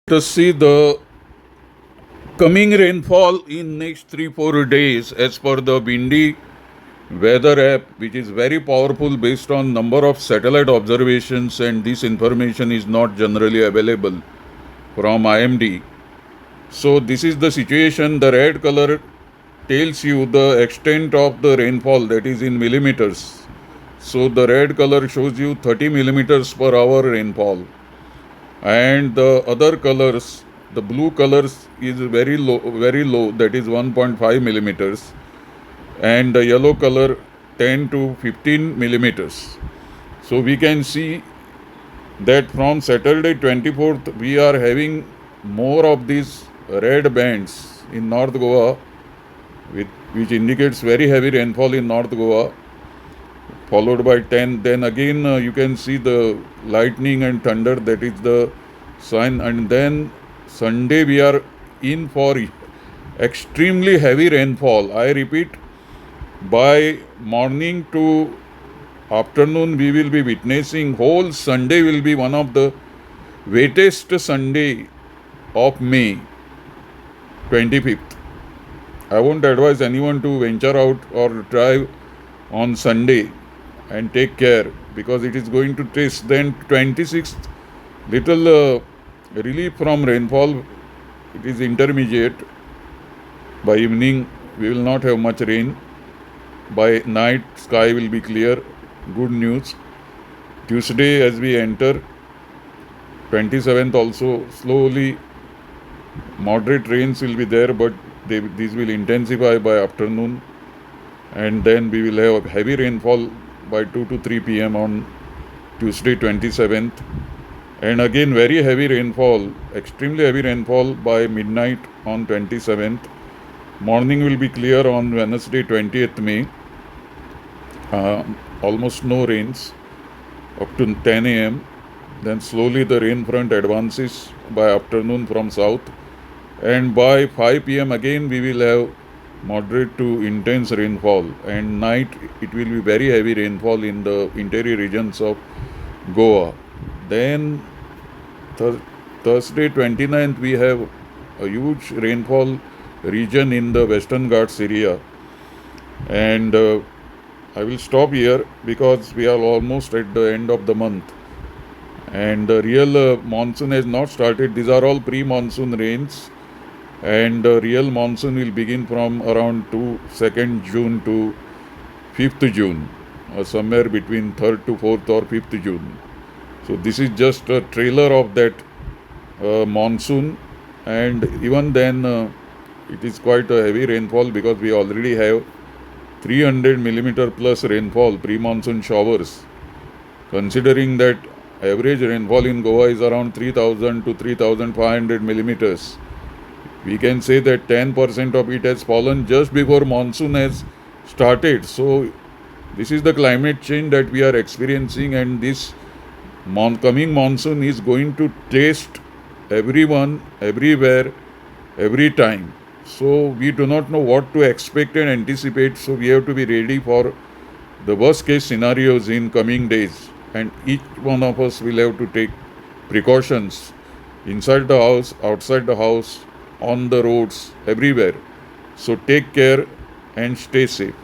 To see the coming rainfall in next 3-4 days as per the Bindi weather app, which is very powerful based on number of satellite observations, and this information is not generally available from IMD. So this is the situation. The red color tells you the extent of the rainfall, that is in millimeters. So the red color shows you 30 millimeters per hour rainfall, and the other colors, the blue colors is very low, that is 1.5 millimeters, and the yellow color 10 to 15 millimeters. So we can see that from Saturday 24th we are having more of these red bands in North Goa, which indicates very heavy rainfall in North Goa, followed by 10. Then again you can see the lightning and thunder, that is the sign. And then Sunday we are in for extremely heavy rainfall. I repeat, by morning to afternoon we will be witnessing, whole Sunday will be one of the wettest Sunday of May 25th. I won't advise anyone to venture out or drive on Sunday, and take care, because it is going to test. Then 26th, little relief from rainfall. It is intermediate. By evening we will not have much rain. By night sky will be clear. Good news. Tuesday as we enter, 27th also, slowly moderate rains will be there, but these will intensify by afternoon, and then we will have heavy rainfall by 2 to 3 p.m. on Tuesday 27th, and again very heavy rainfall, extremely heavy rainfall by midnight on 27th. Morning will be clear on Wednesday 20th May. Almost no rains up to 10 a.m. Then slowly the rain front advances by afternoon from south, and by 5 p.m. again we will have moderate to intense rainfall, and night it will be very heavy rainfall in the interior regions of Goa. Then Thursday 29th we have a huge rainfall region in the Western Ghats area, and I will stop here because we are almost at the end of the month, and the real monsoon has not started. These are all pre-monsoon rains, and the real monsoon will begin from around 2nd June to 5th June, or somewhere between 3rd to 4th or 5th June. So this is just a trailer of that monsoon, and even then it is quite a heavy rainfall, because we already have 300 millimeter plus rainfall, pre-monsoon showers. Considering that average rainfall in Goa is around 3000 to 3500 millimeters, we can say that 10% of it has fallen just before monsoon has started. So this is the climate change that we are experiencing, and this coming monsoon is going to test everyone, everywhere, every time. So we do not know what to expect and anticipate, so we have to be ready for the worst case scenarios in coming days, and each one of us will have to take precautions inside the house, outside the house, on the roads, everywhere. So take care and stay safe.